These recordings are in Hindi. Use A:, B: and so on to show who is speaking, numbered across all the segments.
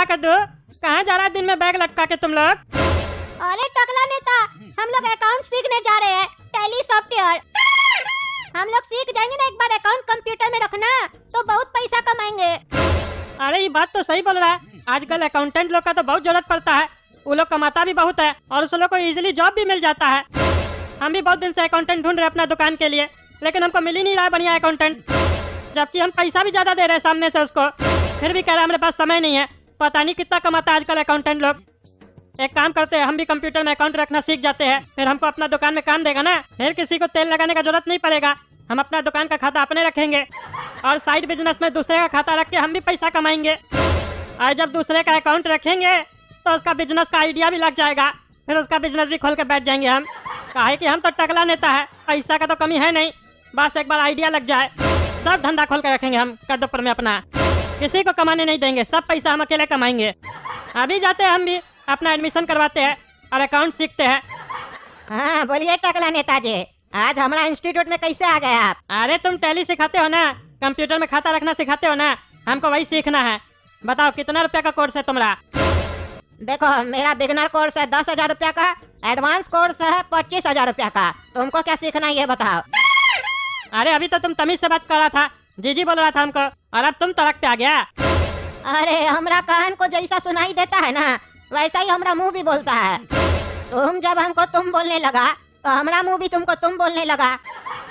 A: रहा कद्दू? कहाँ जा रहा दिन में बैग लटका के तुम लोग?
B: अरे टकला नेता, हम लोग अकाउंट सीखने जा रहे हैं, टैली सॉफ्टवेयर। हम लोग सीख जाएंगे ना एक बार अकाउंट कंप्यूटर में रखना, तो बहुत पैसा कमाएंगे।
A: अरे ये बात तो सही बोल रहा है। आजकल अकाउंटेंट लोग का तो बहुत जरूरत पड़ता है। वो लोग कमाता भी बहुत है और उस लोग को इजीली जॉब भी मिल जाता है। हम भी बहुत दिन से अकाउंटेंट ढूंढ रहे हैं अपना दुकान के लिए, लेकिन हमको मिल ही नहीं रहा बढ़िया अकाउंटेंट। जबकि हम पैसा भी ज्यादा दे रहे हैं सामने से उसको, फिर भी कह रहा है हमारे पास समय नहीं है। पता नहीं कितना कमाता है आजकल अकाउंटेंट लोग। एक काम करते हैं, हम भी कंप्यूटर में अकाउंट रखना सीख जाते हैं, फिर हमको अपना दुकान में काम देगा ना, फिर किसी को तेल लगाने का जरूरत नहीं पड़ेगा। हम अपना दुकान का खाता अपने रखेंगे और साइड बिजनेस में दूसरे का खाता रख के हम भी पैसा कमाएंगे। और जब दूसरे का अकाउंट रखेंगे तो उसका बिजनेस का आइडिया भी लग जाएगा, फिर उसका बिजनेस भी खोल के बैठ जाएंगे हम। काहे कि हम तो टकला नेता है, पैसा का तो कमी है नहीं, बस एक बार आइडिया लग जाए सब धंधा खोल के रखेंगे हम कद्दूपुर में अपना। किसी को कमाने नहीं देंगे, सब पैसा हम अकेले कमाएंगे। अभी जाते हैं हम भी अपना एडमिशन करवाते हैं और अकाउंट सीखते हैं।
B: हाँ बोलिए टकला नेताजी, आज हमारा इंस्टीट्यूट में कैसे आ गए आप?
A: अरे तुम टैली सिखाते हो ना, कंप्यूटर में खाता रखना सिखाते हो ना, हमको वही सीखना है। बताओ कितना रुपया का कोर्स है तुम्हारा?
B: देखो मेरा बिगनर कोर्स है 10,000 रुपया का, एडवांस कोर्स है 25,000 रुपया का। तुमको क्या सीखना है ये बताओ।
A: अरे अभी तो तुम तमीज से बात कर रहा था, जी बोल रहा था हमको, और अब तुम तड़क पे आ गया।
B: अरे हमरा कान को जैसा सुनाई देता है ना, वैसा ही हमरा मुंह भी बोलता है। तुम जब हमको तुम बोलने लगा तो हमरा मुंह भी तुमको तुम बोलने लगा।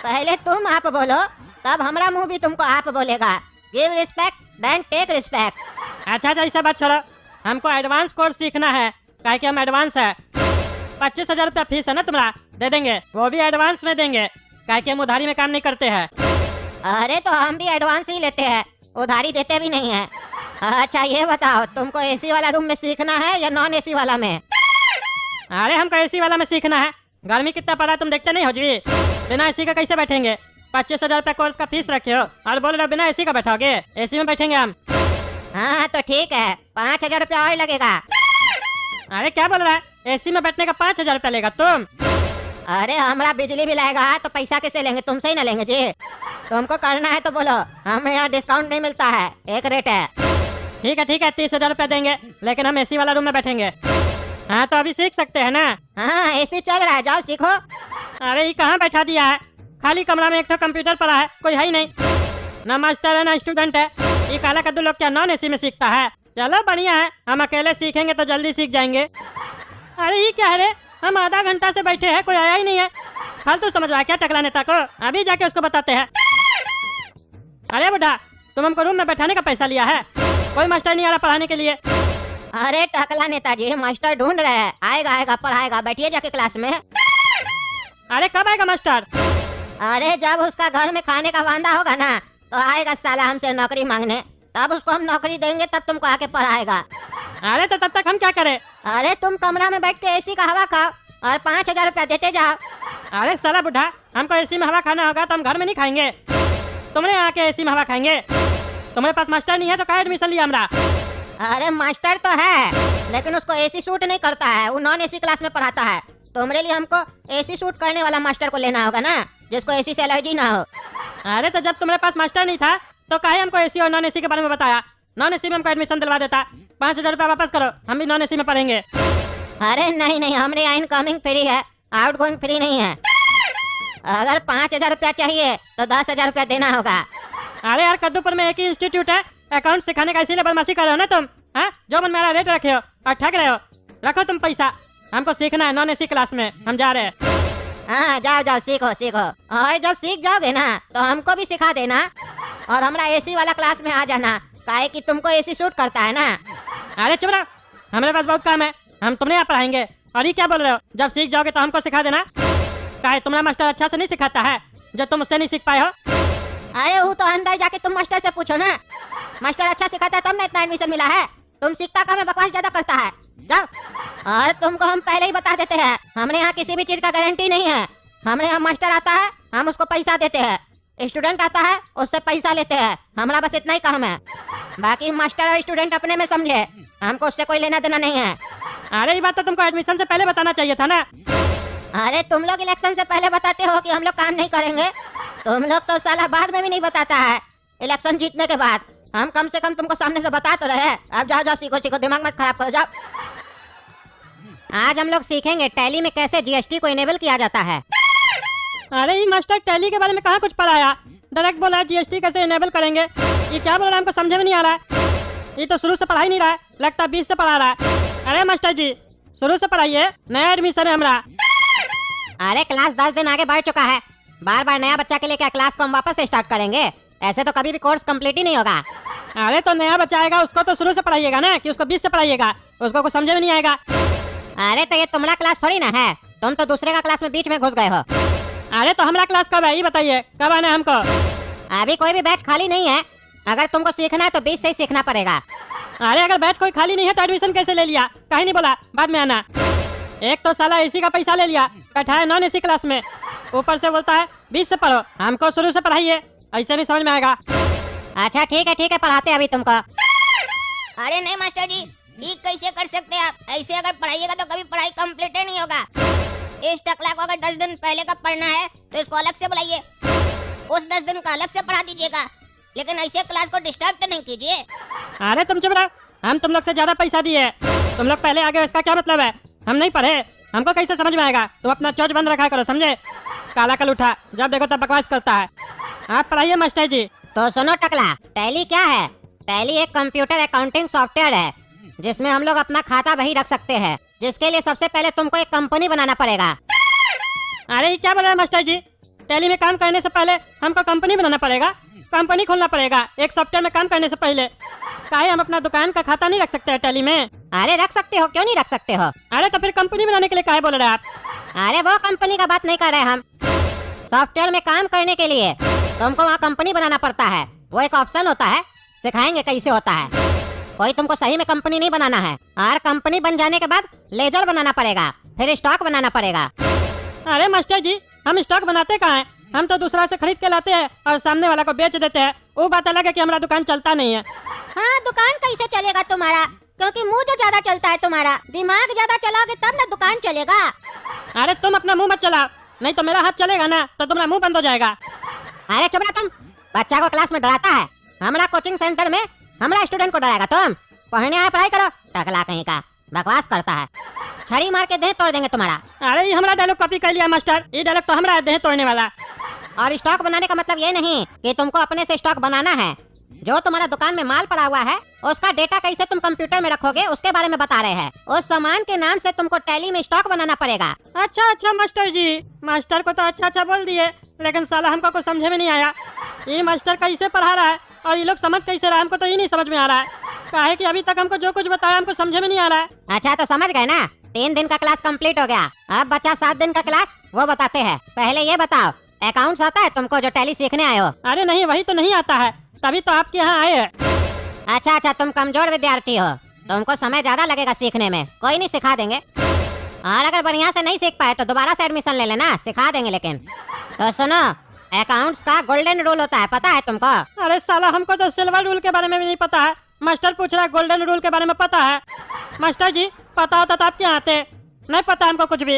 B: पहले तुम आप बोलो, तब हमरा मुंह भी तुमको आप बोलेगा। Give respect then take respect.
A: अच्छा ऐसा बात छोड़ो, हमको एडवांस कोर्स सीखना है, काहे कि हम एडवांस है। 25,000 रुपया फीस है ना तुम्हारा, दे देंगे, वो भी एडवांस में देंगे, काहे कि हम उधारी में काम नहीं करते हैं।
B: अरे तो हम भी एडवांस ही लेते हैं, उधारी देते भी नहीं है। अच्छा ये बताओ, तुमको एसी वाला रूम में सीखना है या नॉन एसी वाला में?
A: अरे हमको एसी वाला में सीखना है। गर्मी कितना पड़ा तुम देखते नहीं हो जी, बिना एसी का कैसे बैठेंगे? 25,000 रुपया कोर्स का फीस रखे हो और बोल रहे हो बिना एसी का बैठोगे? एसी में बैठेंगे हम।
B: हाँ तो ठीक है, 5,000 रुपया और लगेगा।
A: अरे क्या बोल रहा है, एसी में बैठने का 5,000 रुपया लेगा तुम?
B: अरे हमारा बिजली बिल आएगा तो पैसा कैसे लेंगे, तुमसे ही ना लेंगे जी। तुमको करना है तो बोलो, हमें यहाँ डिस्काउंट नहीं मिलता है, एक रेट है।
A: ठीक है 30,000 रुपया देंगे, लेकिन हम एसी वाला रूम में बैठेंगे। हाँ तो अभी सीख सकते हैं ना?
B: हाँ एसी चल रहा है, जाओ सीखो।
A: अरे ये कहाँ बैठा दिया है, खाली कमरा में एक तो कंप्यूटर पड़ा है, कोई है ही नहीं, ना मास्टर है ना स्टूडेंट है। ये काला कद्दू लोग क्या नॉन एसी में सीखता है? चलो बढ़िया है, हम अकेले सीखेंगे तो जल्दी सीख जाएंगे। अरे ये क्या है रे, हम आधा घंटा से बैठे हैं, कोई आया ही नहीं है। फालतू समझ रहा है क्या टकला नेता को? अभी जाके उसको बताते हैं। अरे बुढ़ा, तुम हमको रूम में बैठाने का पैसा लिया है, कोई मास्टर नहीं आ रहा पढ़ाने के लिए।
B: अरे टकला नेताजी, मास्टर ढूंढ रहे हैं, आएगा पढ़ाएगा, बैठिए जाके क्लास में।
A: अरे कब आएगा मास्टर?
B: अरे जब उसका घर में खाने का वांदा होगा ना, तो आएगा साला हमसे नौकरी मांगने, तब उसको हम नौकरी देंगे, तब तुमको आके पढ़ाएगा।
A: अरे तो तब तक हम क्या करें?
B: अरे तुम कमरा में बैठ के एसी का हवा खाओ और 5,000 रुपया देते जाओ।
A: अरे साला बुढ़ा, हमको एसी में हवा खाना होगा तो हम घर में नहीं खाएंगे, तुमने आके एसी में हवा खाएंगे। तुम्हारे पास मास्टर नहीं है तो क्या एडमिशन लिया हमरा?
B: अरे मास्टर तो है, लेकिन उसको एसी सूट नहीं करता है, वो नॉन एसी क्लास में पढ़ाता है। तुम्हारे लिए हमको एसी सूट करने वाला मास्टर को लेना होगा ना, जिसको एसी से एलर्जी ना हो।
A: अरे तो जब तुम्हारे पास मास्टर नहीं था तो काहे हमको एसी और नॉन एसी के बारे में बताया? नॉन एसी में हमको एडमिशन दिलवा देता। 5,000 रुपया वापस करो, हम भी नॉन एसी में पढ़ेंगे।
B: अरे नहीं, हमारे यहाँ इनकमिंग फ्री है, आउट गोइंग फ्री नहीं है। अगर 5,000 रुपया चाहिए तो 10,000 रुपया देना होगा।
A: अरे यार कद्दूपुर में एक ही इंस्टीट्यूट है अकाउंट सिखाने का, इसीलिए बदमाशी कर रहे हो ना तुम? हाँ जो मन मेरा रेट रखे हो और ठग रहे हो। रखो तुम पैसा, हमको सीखना है नॉन एसी क्लास में, हम जा रहे हैं।
B: हाँ जाओ सीखो। और जब सीख जाओगे ना तो हमको भी सिखा देना और हमारा एसी वाला क्लास में आ जाना, काहे कि तुमको एसी सूट करता है ना।
A: अरे चुप रहो, हमारे पास बहुत काम है, हम तुमने यहाँ पढ़ाएंगे। और ये क्या बोल रहे हो, जब सीख जाओगे तो हमको सिखा देना? काहे तुम्हारा मास्टर अच्छा से नहीं सिखाता है जब तुम उससे नहीं सीख पाए हो?
B: अरे वो तो अंदर जाके तुम मास्टर से पूछो ना, मास्टर अच्छा सिखाता है तब ना इतना एडमिशन मिला है। तुम सीखता कम है, बकवास ज्यादा करता है, जाओ। और तुमको हम पहले ही बता देते हैं, हमने यहाँ किसी भी चीज का गारंटी नहीं है। हमने यहाँ मास्टर आता है, हम उसको पैसा देते हैं, स्टूडेंट आता है उससे पैसा लेते हैं, हमारा बस इतना ही काम है। बाकी मास्टर और स्टूडेंट अपने में समझे, हमको उससे कोई लेना देना नहीं है।
A: अरे ये बात तो तुमको एडमिशन से पहले बताना चाहिए था ना।
B: अरे तुम लोग इलेक्शन से पहले बताते हो कि हम लोग काम नहीं करेंगे, तुम लोग तो साला बाद में भी नहीं बताता है, इलेक्शन जीतने के बाद। हम कम से कम तुमको सामने से बता तो रहे हैं। अब जाओ जाओ सीखो सीखो, दिमाग मत खराब करो, जाओ। आज हम लोग सीखेंगे टैली में कैसे जीएसटी को इनेबल किया जाता है।
A: अरे ये मास्टर टैली के बारे में कहाँ कुछ पढ़ाया, डायरेक्ट बोला जीएसटी कैसे इनेबल करेंगे। ये क्या बोल रहा है, हमको समझ में नहीं आ रहा है। ये तो शुरू से पढ़ा ही नहीं रहा है, लगता 20 से पढ़ा रहा है। अरे मास्टर जी शुरू से पढ़ाइए, नया एडमिशन है हमारा।
B: अरे क्लास 10 दिन आगे बढ़ चुका है, बार बार नया बच्चा के लिए क्या क्लास को हम वापस से स्टार्ट करेंगे? ऐसे तो कभी भी कोर्स कंप्लीट ही नहीं होगा।
A: अरे तो नया बच्चा आएगा उसको तो शुरू से पढ़ाइएगा ना, कि उसको 20 से पढ़ाइएगा, उसको कुछ समझ में नहीं आएगा।
B: अरे तो ये तुम्हारा क्लास थोड़ी ना है, तुम तो दूसरे का क्लास में बीच में घुस गए हो।
A: अरे तो हमारा क्लास कब है ये बताइए, कब आना है हमको?
B: अभी कोई भी बैच खाली नहीं है, अगर तुमको सीखना है तो 20 से ही सीखना पड़ेगा।
A: अरे अगर बैच कोई खाली नहीं है तो एडमिशन कैसे ले लिया? कहीं नहीं बोला बाद में आना। एक तो साला एसी का पैसा ले लिया, बैठा है नॉन एसी क्लास में, ऊपर से बोलता है 20 से पढ़ो। हमको शुरू से पढ़ाइए, ऐसे नहीं समझ में आएगा।
B: अच्छा ठीक है पढ़ाते हैं अभी तुमको।
C: अरे नहीं मास्टर जी, ये कैसे कर सकते हैं आप? ऐसे अगर पढ़ाइएगा तो कभी पढ़ाई कंप्लीट ही नहीं होगा। इस टकला को अगर 10 दिन पहले का पढ़ना है तो इसको अलग से बुलाइए, उस 10 दिन का अलग से पढ़ा दीजिएगा, लेकिन ऐसे क्लास को डिस्टर्ब तो नहीं कीजिए।
A: अरे तुम चुप रहो, हम तुम लोग से ज्यादा पैसा दिए, तुम लोग पहले आगे, इसका क्या मतलब है? हम नहीं पढ़े, हमको कैसे समझ में आएगा? तुम अपना चोच बंद रखा करो, समझे? काला कल उठा, जब देखो तब बकवास करता है। आप पढ़ाइए मास्टर जी।
B: तो सुनो टकला, टैली क्या है? टैली एक कंप्यूटर अकाउंटिंग सॉफ्टवेयर है जिसमें हम लोग अपना खाता वही रख सकते हैं, जिसके लिए सबसे पहले तुमको एक कंपनी बनाना पड़ेगा।
A: अरे ये क्या बोल रहे हैं मास्टर जी? टैली में काम करने से पहले हमको कंपनी बनाना पड़ेगा, कंपनी खोलना पड़ेगा एक सॉफ्टवेयर में काम करने से पहले? काहे हम अपना दुकान का खाता नहीं रख सकते हैं टैली में?
B: अरे रख सकते हो, क्यों नहीं रख सकते हो?
A: अरे तो फिर कंपनी बनाने के लिए काहे बोल रहे हैं आप?
B: अरे वो कंपनी का बात नहीं कर रहे हम, सॉफ्टवेयर में काम करने के लिए तुमको वहाँ कंपनी बनाना पड़ता है। वो एक ऑप्शन होता है, सिखाएंगे कैसे होता है। कोई तुमको सही में कंपनी नहीं बनाना है, और कंपनी बन जाने के बाद लेजर बनाना पड़ेगा, फिर स्टॉक बनाना पड़ेगा।
A: अरे मास्टर जी हम स्टॉक बनाते कहाँ हैं? हम तो दूसरा से खरीद के लाते हैं और सामने वाला को बेच देते हैं। वो बात अलग है कि हमारा दुकान चलता नहीं है।
B: हाँ दुकान कैसे चलेगा तुम्हारा? क्योंकि मुंह जो ज्यादा चलता है तुम्हारा, दिमाग ज्यादा चलाओगे तब ना दुकान चलेगा।
A: अरे तुम अपना मुंह मत चलाओ, नहीं तो मेरा हाथ चलेगा ना तो तुम्हारा मुंह बंद हो जाएगा।
B: अरे चुप रहो तुम, बच्चा को क्लास में डराता है। हमारा कोचिंग सेंटर में हमारा स्टूडेंट को डराएगा तुम? पढ़ने आए पढ़ाई करो, टकला कहीं का बकवास करता है, छड़ी मार के देह तोड़ देंगे तुम्हारा।
A: अरे ये हमारा डायलॉग कॉपी कर लिया मास्टर, ये डायलॉग तो हमारा देह तोड़ने वाला।
B: और स्टॉक बनाने का मतलब ये नहीं कि तुमको अपने से स्टॉक बनाना है, जो तुम्हारा दुकान में माल पड़ा हुआ है उसका डेटा कैसे तुम कंप्यूटर में रखोगे उसके बारे में बता रहे हैं। उस सामान के नाम से तुमको टैली में स्टॉक बनाना पड़ेगा।
A: अच्छा मास्टर जी, मास्टर को तो अच्छा बोल दिए, लेकिन साला हमको कुछ समझे में नहीं आया। ये मास्टर कैसे पढ़ा रहा है और ये लोग समझ कैसे रहा है, हमको तो ये नहीं समझ में आ रहा है। काहे कि अभी तक हमको जो कुछ बताया हमको समझे में नहीं आ रहा है।
B: अच्छा तो समझ गए ना, 3 दिन का क्लास कंप्लीट हो गया, अब बच्चा 7 दिन का क्लास वो बताते हैं। पहले ये बताओ, अकाउंट्स आता है तुमको जो टैली सीखने आए हो?
A: अरे नहीं, वही तो नहीं आता है, तभी तो आपके यहाँ आए हैं।
B: अच्छा तुम कमजोर विद्यार्थी हो, तुमको समय ज्यादा लगेगा सीखने में, कोई नहीं सिखा देंगे। और अगर बढ़िया से नहीं सीख पाए तो दोबारा से एडमिशन ले लेना, सिखा देंगे। लेकिन तो सुनो, अकाउंट्स का गोल्डन रूल होता है, पता है तुमको?
A: अरे साला हमको तो सिल्वर रूल के बारे में भी नहीं पता है, मास्टर पूछ रहा है गोल्डन रूल के बारे में पता है। मास्टर जी पता होता तो आप क्या आते, नहीं पता हमको कुछ भी।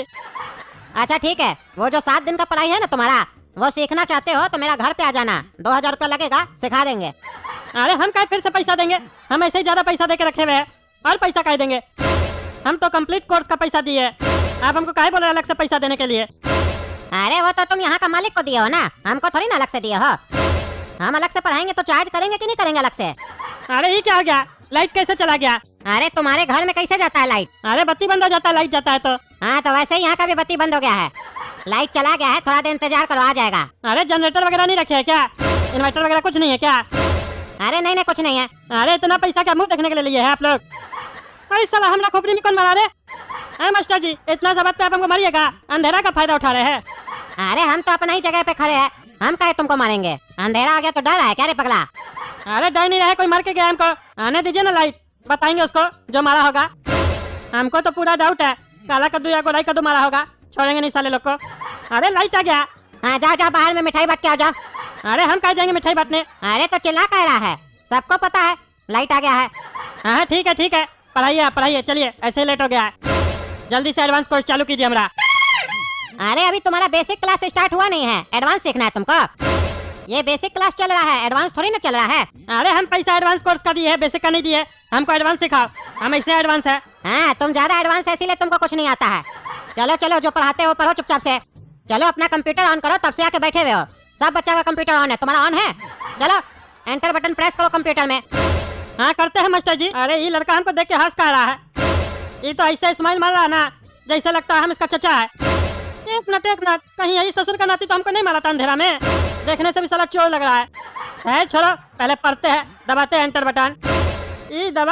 B: अच्छा ठीक है, वो जो 7 दिन का पढ़ाई है ना तुम्हारा, वो सीखना चाहते हो तो मेरा घर पे आ जाना, 2000 रुपया लगेगा, सिखा देंगे।
A: अरे हम क्या फिर से पैसा देंगे? हम ऐसे ही ज्यादा पैसा दे के रखे हुए हैं, और पैसा काहे देंगे? हम तो कंप्लीट कोर्स का पैसा दिए, आप हमको काहे बोल रहे अलग से पैसा देने के लिए?
B: अरे वो तो तुम यहाँ का मालिक को दिए हो ना, हमको थोड़ी ना अलग से दिए हो। हम अलग से पढ़ाएंगे तो चार्ज करेंगे कि नहीं करेंगे अलग से?
A: अरे ये क्या हो गया, लाइट कैसे चला गया?
B: अरे तुम्हारे घर में कैसे जाता है लाइट?
A: अरे बत्ती बंद हो जाता है लाइट जाता है तो।
B: हाँ तो वैसे ही यहाँ का भी बत्ती बंद हो गया है, लाइट चला गया है, थोड़ा देर इंतजार करो, आ जाएगा।
A: अरे जनरेटर वगैरह नहीं रखे है क्या? इन्वर्टर वगैरह कुछ नहीं है क्या?
B: अरे नहीं कुछ नहीं है।
A: अरे इतना पैसा क्या मुंह देखने के लिए लिए है आप लोग? अरे साला हमरा खोपड़ी में कौन मारा रे? मास्टर जी इतना जबत पे आप हमको मारिएगा, अंधेरा का फायदा उठा रहे हैं।
B: अरे हम तो अपना ही जगह पे खड़े हैं, हम काहे तुमको मारेंगे? अंधेरा आ गया तो डर है क्या रे पगला?
A: अरे डर नहीं रहे, कोई मार के गया हमको, आने दीजिए ना लाइट, बताएंगे उसको जो मारा होगा। हमको तो पूरा डाउट है, काला कद्दू या गोलाई कद्दू मारा होगा, छोड़ेंगे नहीं साले लोग को। अरे लाइट आ गया।
B: हाँ जाओ बाहर में मिठाई बांट के आ जाओ।
A: अरे हम कहाँ जाएंगे मिठाई बांटने?
B: अरे तो चिल्ला कह रहा है, सबको पता है लाइट आ गया है।
A: हाँ ठीक है, पढ़ाइए आप पढ़ाइए, चलिए ऐसे ही लेट हो गया है, जल्दी से एडवांस कोर्स चालू कीजिए हमारा।
B: अरे अभी तुम्हारा बेसिक क्लास स्टार्ट हुआ नहीं है, एडवांस सीखना है तुमको। ये बेसिक क्लास चल रहा है, एडवांस थोड़ी ना चल रहा है।
A: अरे हम पैसा एडवांस कोर्स का दिए है, बेसिक का नहीं दिए। हमको एडवांस सिखाओ, हम ऐसे एडवांस है।
B: हाँ, तुम ज्यादा एडवांस है इसीलिए तुमको कुछ नहीं आता है। चलो चलो, जो पढ़ाते हो पढ़ो चुपचाप से। चलो अपना कंप्यूटर ऑन करो, तब से आके बैठे हुए हो। सब बच्चा का कंप्यूटर ऑन है, तुम्हारा ऑन है? चलो एंटर बटन प्रेस करो कंप्यूटर में।
A: हाँ करते हैं मास्टर जी। अरे ये लड़का हमको देख के हंस का रहा है। ये तो ऐसे स्माइल मार रहा है ना, जैसे लगता है हम इसका चचा है। एक मिनट, कहीं यही ससुर का नाती तो हमको नहीं मारा था अंधेरा में? देखने से भी साला चोर लग रहा है। छोड़ो, पहले पढ़ते हैं, दबाते हैं एंटर बटन। ये दबा